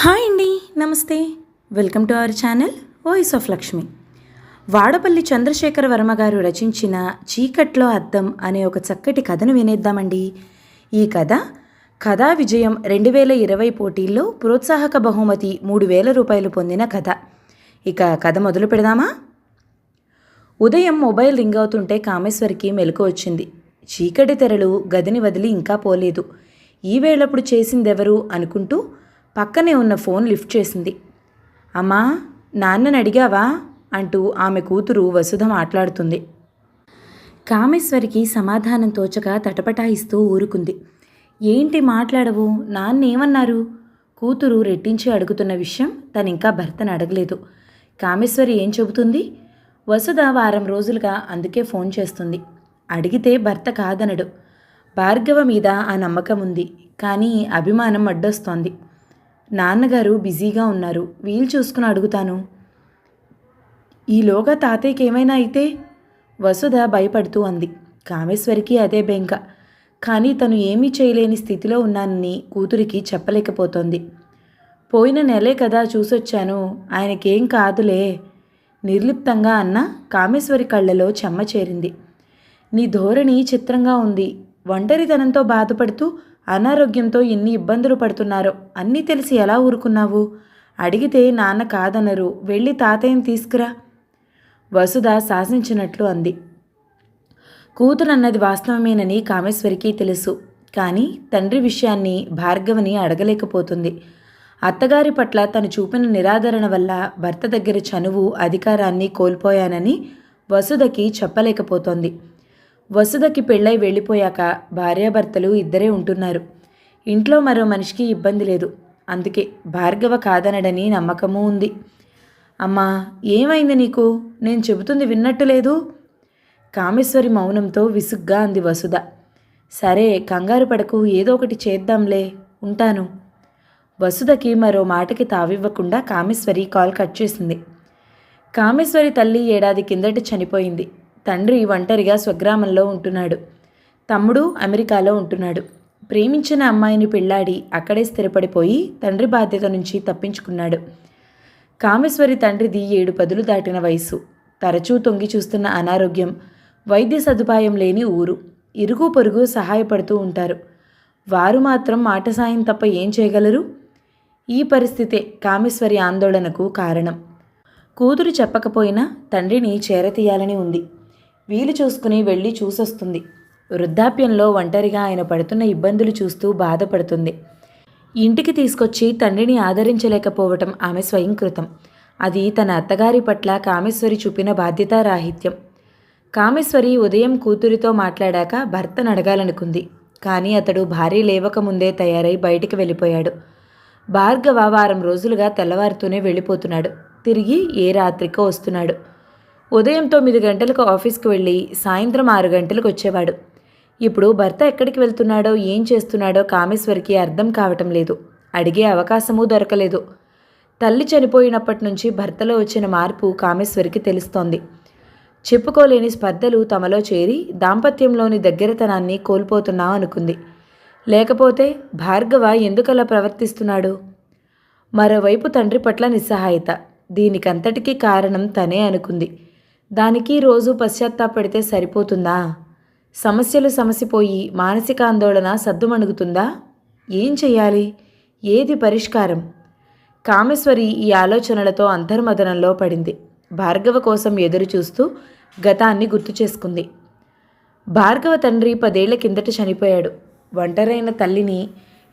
Hi అండి, నమస్తే. Welcome to our channel voice of Lakshmi. Vadapalli Chandrasekhara Varma గారు రచించిన చీకట్లో అద్దం అనే ఒక చక్కటి కథను వినేద్దామండి. ఈ కథా విజయం 2020 పోటీల్లో ప్రోత్సాహక బహుమతి 3,000 రూపాయలు పొందిన కథ. ఇక కథ మొదలు పెడదామా? ఉదయం మొబైల్ రింగ్ అవుతుంటే కామేశ్వరికి మెలకు వచ్చింది. చీకటి తెరలు గదిని వదిలి ఇంకా పోలేదు. ఈ వేళప్పుడు చేసిందెవరు అనుకుంటూ పక్కనే ఉన్న ఫోన్ లిఫ్ట్ చేసింది. అమ్మా, నాన్నని అడిగావా అంటూ ఆమె కూతురు వసుధ మాట్లాడుతుంది. కామేశ్వరికి సమాధానం తోచక తటపటాయిస్తూ ఊరుకుంది. ఏంటి మాట్లాడవు? నాన్నేమన్నారు? కూతురు రెట్టించి అడుగుతున్న విషయం తనింకా భర్తను అడగలేదు. కామేశ్వరి ఏం చెబుతుంది? వసుధ వారం రోజులుగా అందుకే ఫోన్ చేస్తుంది. అడిగితే భర్త కాదనడు. భార్గవ మీద ఆ నమ్మకం ఉంది, కానీ అభిమానం అడ్డొస్తోంది. నాన్నగారు బిజీగా ఉన్నారు, వీలు చూసుకుని అడుగుతాను. ఈలోగా తాతయ్యకి ఏమైనా అయితే? వసుధ భయపడుతూ అంది. కామేశ్వరికి అదే బెంక. కానీ తను ఏమీ చేయలేని స్థితిలో ఉన్నానని కూతురికి చెప్పలేకపోతోంది. పోయిన నెలే కదా చూసొచ్చాను, ఆయనకేం కాదులే నిర్లిప్తంగా అన్న కామేశ్వరి కళ్ళలో చెమ్మ చేరింది. నీ ధోరణి చిత్రంగా ఉంది. ఒంటరితనంతో బాధపడుతూ అనారోగ్యంతో ఎన్ని ఇబ్బందులు పడుతున్నారో అన్నీ తెలిసి ఎలా ఊరుకున్నావు? అడిగితే నాన్న కాదనరు, వెళ్ళి తాతయ్యని తీసుకురా. వసుధ శాసించినట్లు అంది. కూతురన్నది వాస్తవమేనని కామేశ్వరికి తెలుసు. కానీ తండ్రి విషయాన్ని భార్గవని అడగలేకపోతుంది. అత్తగారి పట్ల తను చూపిన నిరాదరణ వల్ల భర్త దగ్గర చనువు, అధికారాన్ని కోల్పోయానని వసుధకి చెప్పలేకపోతోంది. వసుధకి పెళ్ళై వెళ్ళిపోయాక భార్యాభర్తలు ఇద్దరే ఉంటున్నారు. ఇంట్లో మరో మనిషికి ఇబ్బంది లేదు. అందుకే భార్గవ కాదనడని నమ్మకమూ ఉంది. అమ్మా, ఏమైంది నీకు? నేను చెబుతుంది విన్నట్టు లేదు. కామేశ్వరి మౌనంతో విసుగ్గా అంది వసుధ. సరే, కంగారు పడకు, ఏదో ఒకటి చేద్దాంలే, ఉంటాను. వసుధకి మరో మాటకి తావివ్వకుండా కామేశ్వరి కాల్ కట్ చేసింది. కామేశ్వరి తల్లి ఏడాది కిందట చనిపోయింది. తండ్రి ఒంటరిగా స్వగ్రామంలో ఉంటున్నాడు. తమ్ముడు అమెరికాలో ఉంటున్నాడు. ప్రేమించిన అమ్మాయిని పెళ్లాడి అక్కడే స్థిరపడిపోయి తండ్రి బాధ్యత నుంచి తప్పించుకున్నాడు. కామేశ్వరి తండ్రిది 7 పదులు దాటిన వయసు. తరచూ తొంగి చూస్తున్న అనారోగ్యం, వైద్య సదుపాయం లేని ఊరు. ఇరుగు పొరుగు సహాయపడుతూ ఉంటారు. వారు మాత్రం మాట సాయం తప్ప ఏం చేయగలరు? ఈ పరిస్థితే కామేశ్వరి ఆందోళనకు కారణం. కూతురు చెప్పకపోయినా తండ్రిని చేరతీయాలని ఉంది. వీలు చూసుకుని వెళ్ళి చూసొస్తుంది. వృద్ధాప్యంలో ఒంటరిగా ఆయన పడుతున్న ఇబ్బందులు చూస్తూ బాధపడుతుంది. ఇంటికి తీసుకొచ్చి తండ్రిని ఆదరించలేకపోవటం ఆమె స్వయంకృతం. అది తన అత్తగారి పట్ల కామేశ్వరి చూపిన బాధ్యతారాహిత్యం. కామేశ్వరి ఉదయం కూతురితో మాట్లాడాక భర్తను అడగాలనుకుంది. కానీ అతడు భార్య లేవకముందే తయారై బయటికి వెళ్ళిపోయాడు. భార్గవ వారం రోజులుగా తెల్లవారుతూనే వెళ్ళిపోతున్నాడు. తిరిగి ఏ రాత్రికో వస్తున్నాడు. ఉదయం 9 గంటలకు ఆఫీస్కి వెళ్ళి సాయంత్రం 6 గంటలకు వచ్చేవాడు. ఇప్పుడు భర్త ఎక్కడికి వెళ్తున్నాడో, ఏం చేస్తున్నాడో కామేశ్వరికి అర్థం కావటం లేదు. అడిగే అవకాశమూ దొరకలేదు. తల్లి చనిపోయినప్పటి నుంచి భర్తలో వచ్చిన మార్పు కామేశ్వరికి తెలుస్తోంది. చెప్పుకోలేని స్పర్ధలు తమలో చేరి దాంపత్యంలోని దగ్గరతనాన్ని కోల్పోతున్నాం అనుకుంది. లేకపోతే భార్గవ ఎందుకలా ప్రవర్తిస్తున్నాడు? మరోవైపు తండ్రి పట్ల నిస్సహాయత. దీనికంతటికీ కారణం తనే అనుకుంది. దానికి రోజు పశ్చాత్తాపడితే సరిపోతుందా? సమస్యలు సమసిపోయి మానసిక ఆందోళన సద్దుమణుగుతుందా? ఏం చెయ్యాలి? ఏది పరిష్కారం? కామేశ్వరి ఈ ఆలోచనలతో అంతర్మదనంలో పడింది. భార్గవ కోసం ఎదురు చూస్తూ గతాన్ని గుర్తు చేసుకుంది. భార్గవ తండ్రి 10 ఏళ్ల కిందట చనిపోయాడు. ఒంటరైన తల్లిని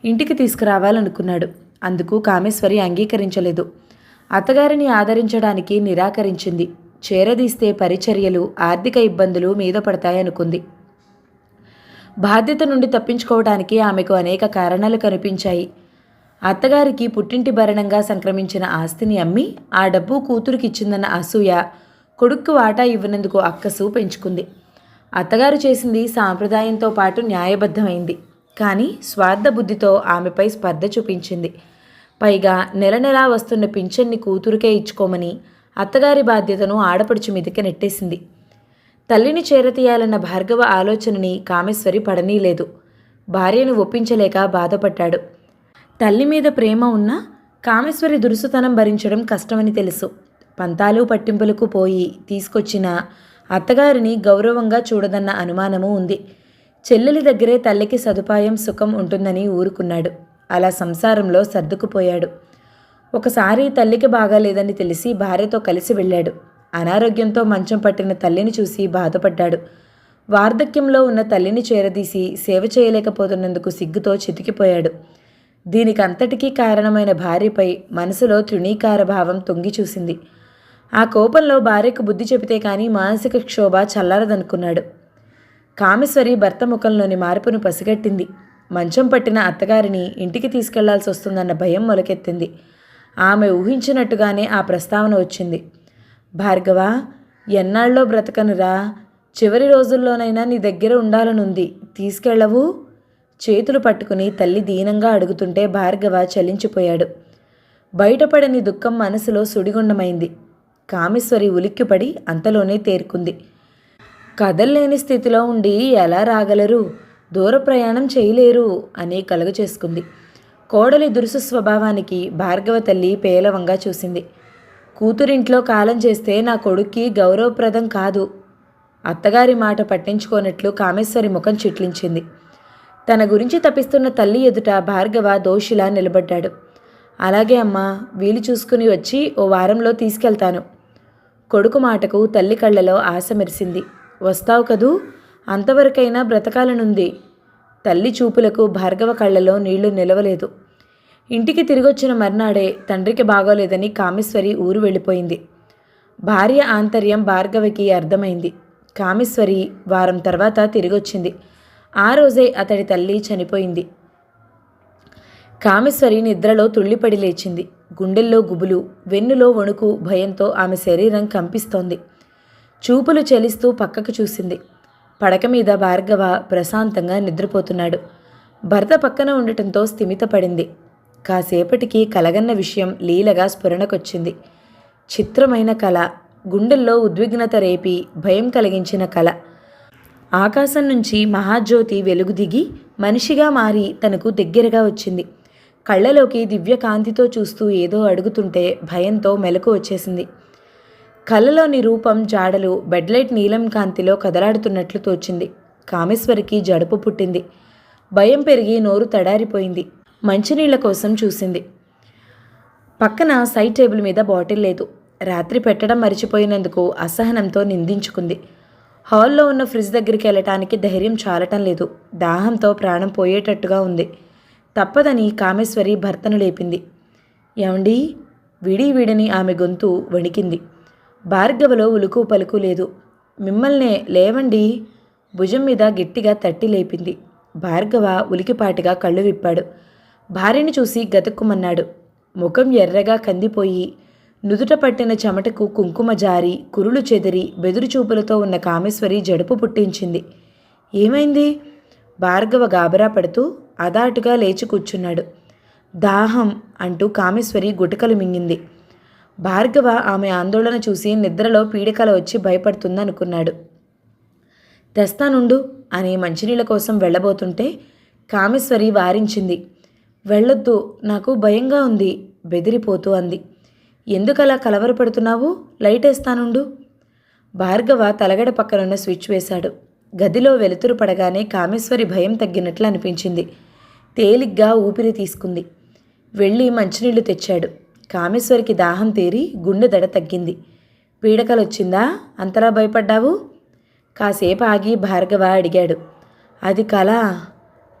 ఇంటికి తీసుకురావాలనుకున్నాడు. అందుకు కామేశ్వరి అంగీకరించలేదు. అత్తగారిని ఆదరించడానికి నిరాకరించింది. చేరదీస్తే పరిచర్యలు, ఆర్థిక ఇబ్బందులు మీద పడతాయనుకుంది. బాధ్యత నుండి తప్పించుకోవడానికి ఆమెకు అనేక కారణాలు కనిపించాయి. అత్తగారికి పుట్టింటి భరణంగా సంక్రమించిన ఆస్తిని అమ్మి ఆ డబ్బు కూతురికి ఇచ్చిందన్న అసూయ, కొడుక్కు వాటా ఇవ్వనందుకు అక్కసు పెంచుకుంది. అత్తగారు చేసింది సాంప్రదాయంతో పాటు న్యాయబద్ధమైంది. కానీ స్వార్థ బుద్ధితో ఆమెపై స్పర్ధ చూపించింది. పైగా నెల నెలా వస్తున్న పింఛన్ని కూతురికే ఇచ్చుకోమని అత్తగారి బాధ్యతను ఆడపడుచు మీదకి నెట్టేసింది. తల్లిని చేరతీయాలన్న భార్గవ ఆలోచనని కామేశ్వరి పడనీలేదు. భార్యను ఒప్పించలేక బాధపడ్డాడు. తల్లి మీద ప్రేమ ఉన్నా కామేశ్వరి దురుసుతనం భరించడం కష్టమని తెలుసు. పంతాలు పట్టింపులకు పోయి తీసుకొచ్చిన అత్తగారిని గౌరవంగా చూడదన్న అనుమానము ఉంది. చెల్లెలి దగ్గరే తల్లికి సదుపాయం సుఖం ఉంటుందని ఊరుకున్నాడు. అలా సంసారంలో సర్దుకుపోయాడు. ఒకసారి తల్లికి బాగాలేదని తెలిసి భార్యతో కలిసి వెళ్ళాడు. అనారోగ్యంతో మంచం పట్టిన తల్లిని చూసి బాధపడ్డాడు. వార్ధక్యంలో ఉన్న తల్లిని చేరదీసి సేవ చేయలేకపోతున్నందుకు సిగ్గుతో చితికిపోయాడు. దీనికంతటికీ కారణమైన భార్యపై మనసులో తృణీకార భావం తొంగి చూసింది. ఆ కోపంలో భార్యకు బుద్ధి చెబితే కానీ మానసిక క్షోభ చల్లారదనుకున్నాడు. కామేశ్వరి భర్త ముఖంలోని మార్పును పసిగట్టింది. మంచం పట్టిన అత్తగారిని ఇంటికి తీసుకెళ్లాల్సి వస్తుందన్న భయం మొలకెత్తింది. ఆమె ఊహించినట్టుగానే ఆ ప్రస్తావన వచ్చింది. భార్గవ, ఎన్నాళ్ళలో బ్రతకనురా, చివరి రోజుల్లోనైనా నీ దగ్గర ఉండాలనుంది, తీసుకెళ్ళవు? చేతులు పట్టుకుని తల్లి దీనంగా అడుగుతుంటే భార్గవ చలించిపోయాడు. బయటపడని దుఃఖం మనసులో సుడిగుండమైంది. కామేశ్వరి ఉలిక్కిపడి అంతలోనే తేరుకుంది. కదల్లేని స్థితిలో ఉండి ఎలా రాగలరు, దూర ప్రయాణం చేయలేరు అని కలుగ చేసుకుంది. కోడలి దురుసు స్వభావానికి భార్గవ తల్లి పేలవంగా చూసింది. కూతురింట్లో కాలం చేస్తే నా కొడుక్కి గౌరవప్రదం కాదు. అత్తగారి మాట పట్టించుకోనట్లు కామేశ్వరి ముఖం చిట్లించింది. తన గురించి తపిస్తున్న తల్లి ఎదుట భార్గవ దోషిలా నిలబడ్డాడు. అలాగే అమ్మా, వీలు చూసుకుని వచ్చి ఓ వారంలో తీసుకెళ్తాను. కొడుకు మాటకు తల్లి కళ్ళలో ఆశ మెరిసింది. వస్తావు కదూ, అంతవరకైనా బ్రతకాలనుంది. తల్లి చూపులకు భార్గవ కళ్ళలో నీళ్లు నిలవలేదు. ఇంటికి తిరిగొచ్చిన మర్నాడే తండ్రికి బాగోలేదని కామేశ్వరి ఊరు వెళ్ళిపోయింది. భార్య ఆంతర్యం భార్గవికి అర్థమైంది. కామేశ్వరి వారం తర్వాత తిరిగొచ్చింది. ఆ రోజే అతడి తల్లి చనిపోయింది. కామేశ్వరి నిద్రలో తుళ్ళిపడి లేచింది. గుండెల్లో గుబులు, వెన్నులో వణుకు, భయంతో ఆమె శరీరం కంపిస్తోంది. చూపులు చెలిస్తూ పక్కకు చూసింది. పడక మీద భార్గవ ప్రశాంతంగా నిద్రపోతున్నాడు. భర్త పక్కన ఉండటంతో స్థిమితపడింది. కాసేపటికి కలగన్న విషయం లీలగా స్ఫురణకొచ్చింది. చిత్రమైన కళ, గుండెల్లో ఉద్విగ్నత రేపి భయం కలిగించిన కళ. ఆకాశం నుంచి మహాజ్యోతి వెలుగు దిగి మనిషిగా మారి తనకు దగ్గరగా వచ్చింది. కళ్ళలోకి దివ్యకాంతితో చూస్తూ ఏదో అడుగుతుంటే భయంతో మెలకు వచ్చేసింది. కళ్ళలోని రూపం, జాడలు బెడ్లైట్ నీలం కాంతిలో కదలాడుతున్నట్లు తోచింది. కామేశ్వరికి జడుపు పుట్టింది. భయం పెరిగి నోరు తడారిపోయింది. మంచినీళ్ల కోసం చూసింది. పక్కన సైడ్ టేబుల్ మీద బాటిల్ లేదు. రాత్రి పెట్టడం మరిచిపోయినందుకు అసహనంతో నిందించుకుంది. హాల్లో ఉన్న ఫ్రిడ్జ్ దగ్గరికి వెళ్ళటానికి ధైర్యం చాలటం లేదు. దాహంతో ప్రాణం పోయేటట్టుగా ఉంది. తప్పదని కామేశ్వరి భర్తను లేపింది. ఏమండి, వీడని ఆమె గొంతు వణికింది. భార్గవలో ఉలుకు పలుకు లేదు. మిమ్మల్నే లేవండి, భుజం మీద గట్టిగా తట్టి లేపింది. భార్గవ ఉలికిపాటిగా కళ్ళు విప్పాడు. భార్యని చూసి గతుక్కుమన్నాడు. ముఖం ఎర్రగా కందిపోయి నుదుట పట్టిన చెమటకు కుంకుమ జారి కురులు చెదిరి బెదురు చూపులతో ఉన్న కామేశ్వరి జడుపు పుట్టించింది. ఏమైంది? భార్గవ గాబరా పడుతూ అదాటుగా లేచి కూర్చున్నాడు. దాహం అంటూ కామేశ్వరి గుటకలు మింగింది. భార్గవ ఆమె ఆందోళన చూసి నిద్రలో పీడికల వచ్చి భయపడుతుందనుకున్నాడు. తెస్తానుండు అని మంచినీళ్ళ కోసం వెళ్ళబోతుంటే కామేశ్వరి వారించింది. వెళ్ళొద్దు, నాకు భయంగా ఉంది బెదిరిపోతూ అంది. ఎందుకలా కలవరపడుతున్నావు? లైట్ వేస్తానుండు. భార్గవ తలగడ పక్కనున్న స్విచ్ వేశాడు. గదిలో వెలుతురు పడగానే కామేశ్వరి భయం తగ్గినట్లు అనిపించింది. తేలిగ్గా ఊపిరి తీసుకుంది. వెళ్ళి మంచినీళ్లు తెచ్చాడు. కామేశ్వరికి దాహం తీరి గుండె దడ తగ్గింది. పీడకలొచ్చిందా? అంతలా భయపడ్డావు? కాసేపు ఆగి భార్గవ అడిగాడు. అది కళ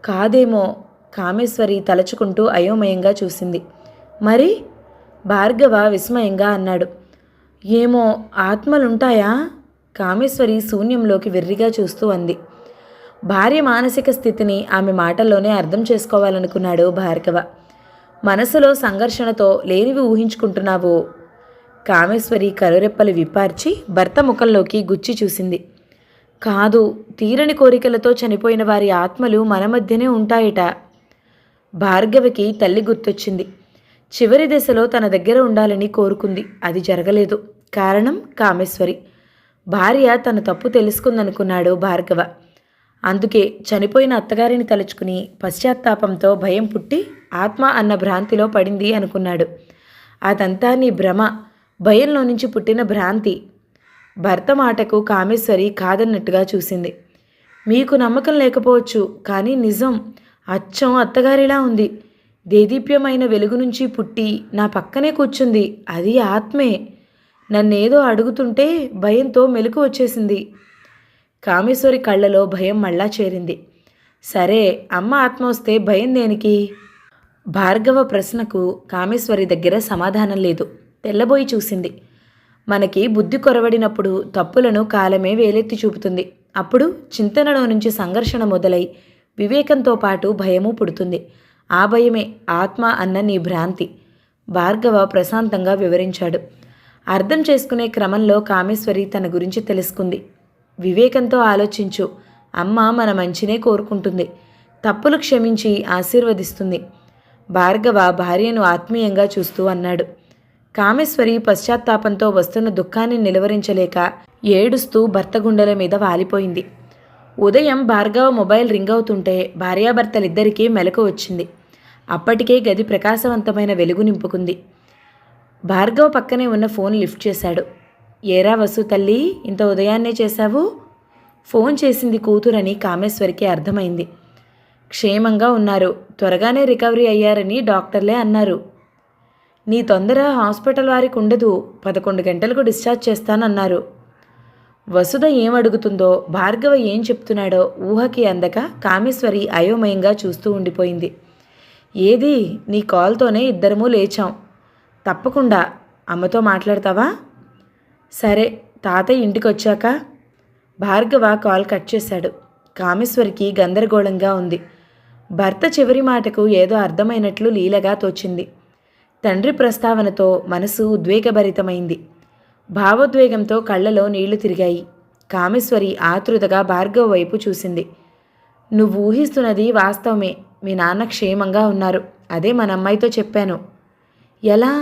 కాదేమో. కామేశ్వరి తలచుకుంటూ అయోమయంగా చూసింది. మరి? భార్గవ విస్మయంగా అన్నాడు. ఏమో, ఆత్మలుంటాయా? కామేశ్వరి శూన్యంలోకి వెర్రిగా చూస్తూ అంది. భార్య మానసిక స్థితిని ఆమె మాటల్లోనే అర్థం చేసుకోవాలనుకున్నాడు భార్గవ. మనసులో సంఘర్షణతో లేనివి ఊహించుకుంటున్నావు. కామేశ్వరి కరురెప్పలు విప్పార్చి భర్త ముఖంలోకి గుచ్చి చూసింది. కాదు, తీరని కోరికలతో చనిపోయిన వారి ఆత్మలు మన మధ్యనే ఉంటాయట. భార్గవికి తల్లి గుర్తొచ్చింది. చివరి దశలో తన దగ్గర ఉండాలని కోరుకుంది. అది జరగలేదు. కారణం కామేశ్వరి. భార్య తన తప్పు తెలుసుకుందనుకున్నాడు భార్గవ. అందుకే చనిపోయిన అత్తగారిని తలుచుకుని పశ్చాత్తాపంతో భయం పుట్టి ఆత్మ అన్న భ్రాంతిలో పడింది అనుకున్నాడు. అదంతా నీ భ్రమ, భయంలో నుంచి పుట్టిన భ్రాంతి. భర్త మాటకు కామేశ్వరి కాదన్నట్టుగా చూసింది. మీకు నమ్మకం లేకపోవచ్చు, కానీ నిజం. అచ్చం అత్తగారిలా ఉంది. దేదీప్యమైన వెలుగు నుంచి పుట్టి నా పక్కనే కూర్చుంది. అది ఆత్మే. నన్నేదో అడుగుతుంటే భయంతో మెలకు వచ్చేసింది. కామేశ్వరి కళ్ళలో భయం మళ్ళా చేరింది. సరే, అమ్మ ఆత్మ వస్తే భయం దేనికి? భార్గవ ప్రశ్నకు కామేశ్వరి దగ్గర సమాధానం లేదు. తెల్లబోయి చూసింది. మనకి బుద్ధి కొరవడినప్పుడు తప్పులను కాలమే వేలెత్తి చూపుతుంది. అప్పుడు చింతనలో నుంచి సంఘర్షణ మొదలై వివేకంతో పాటు భయము పుడుతుంది. ఆ భయమే ఆత్మ అన్న నీ భ్రాంతి. భార్గవ ప్రశాంతంగా వివరించాడు. అర్థం చేసుకునే క్రమంలో కామేశ్వరి తన గురించి తెలుసుకుంది. వివేకంతో ఆలోచించు. అమ్మ మన మంచినే కోరుకుంటుంది. తప్పులు క్షమించి ఆశీర్వదిస్తుంది. భార్గవ భార్యను ఆత్మీయంగా చూస్తూ అన్నాడు. కామేశ్వరి పశ్చాత్తాపంతో వస్తున్న దుఃఖాన్ని నిలువరించలేక ఏడుస్తూ భర్త గుండెల మీద వాలిపోయింది. ఉదయం భార్గవ మొబైల్ రింగ్ అవుతుంటే భార్యాభర్తలిద్దరికీ మెలకు వచ్చింది. అప్పటికే గది ప్రకాశవంతమైన వెలుగు నింపుకుంది. భార్గవ పక్కనే ఉన్న ఫోన్ లిఫ్ట్ చేశాడు. ఏరా వసు తల్లి, ఇంత ఉదయాన్నే చేశావు? ఫోన్ చేసింది కూతురని కామేశ్వరికి అర్థమైంది. క్షేమంగా ఉన్నారు, త్వరగానే రికవరీ అయ్యారని డాక్టర్లే అన్నారు. నీ తొందర హాస్పిటల్ వారికి ఉండదు, 11 గంటలకు డిశ్చార్జ్ చేస్తానన్నారు. వసుధ ఏమడుగుతుందో, భార్గవ ఏం చెప్తున్నాడో ఊహకి అందక కామేశ్వరి అయోమయంగా చూస్తూ ఉండిపోయింది. ఏది, నీ కాల్తోనే ఇద్దరమూ లేచాం. తప్పకుండా. అమ్మతో మాట్లాడతావా? సరే, తాతయ్య ఇంటికి వచ్చాక. భార్గవ కాల్ కట్ చేశాడు. కామేశ్వరికి గందరగోళంగా ఉంది. భర్త చివరి మాటకు ఏదో అర్థమైనట్లు లీలగా తోచింది. తండ్రి ప్రస్తావనతో మనసు ఉద్వేగభరితమైంది. భావోద్వేగంతో కళ్ళలో నీళ్లు తిరిగాయి. కామేశ్వరి ఆతృతగా భార్గవ వైపు చూసింది. నువ్వు ఊహిస్తున్నది వాస్తవమే. మీ నాన్న క్షేమంగా ఉన్నారు. అదే మన అమ్మాయితో చెప్పాను. ఎలా?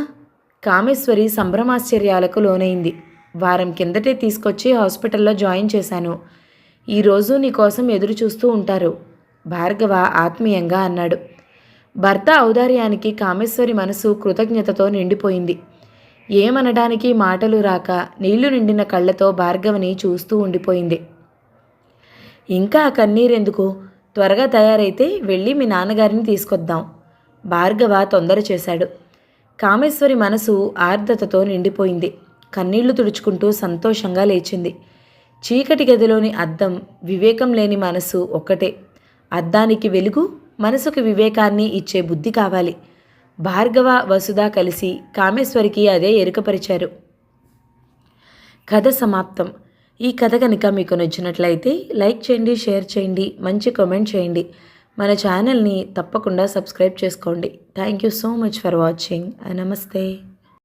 కామేశ్వరి సంభ్రమాశ్చర్యాలకు లోనైంది. వారం కిందటే తీసుకొచ్చి హాస్పిటల్లో జాయిన్ చేశాను. ఈరోజు నీకోసం ఎదురు చూస్తూ ఉంటారు, భార్గవ ఆత్మీయంగా అన్నాడు. భర్త ఔదార్యానికి కామేశ్వరి మనసు కృతజ్ఞతతో నిండిపోయింది. ఏమనడానికి మాటలు రాక నీళ్లు నిండిన కళ్ళతో భార్గవని చూస్తూ ఉండిపోయింది. ఇంకా కన్నీరెందుకు? త్వరగా తయారైతే వెళ్ళి మీ నాన్నగారిని తీసుకొద్దాం. భార్గవ తొందర చేశాడు. కామేశ్వరి మనసు ఆర్ద్రతతో నిండిపోయింది. కన్నీళ్లు తుడుచుకుంటూ సంతోషంగా లేచింది. చీకటి గదిలోని అద్దం, వివేకం లేని మనసు ఒక్కటే. అద్దానికి వెలుగు, మనసుకు వివేకాన్ని ఇచ్చే బుద్ధి కావాలి. భార్గవ, వసుధ కలిసి కామేశ్వరికి అదే ఎరుకపరిచారు. కథ సమాప్తం. ఈ కథ కనుక మీకు నచ్చినట్లయితే లైక్ చేయండి, షేర్ చేయండి, మంచి కామెంట్ చేయండి. మన ఛానల్ని తప్పకుండా సబ్స్క్రైబ్ చేసుకోండి. Thank you so much for watching. నమస్తే.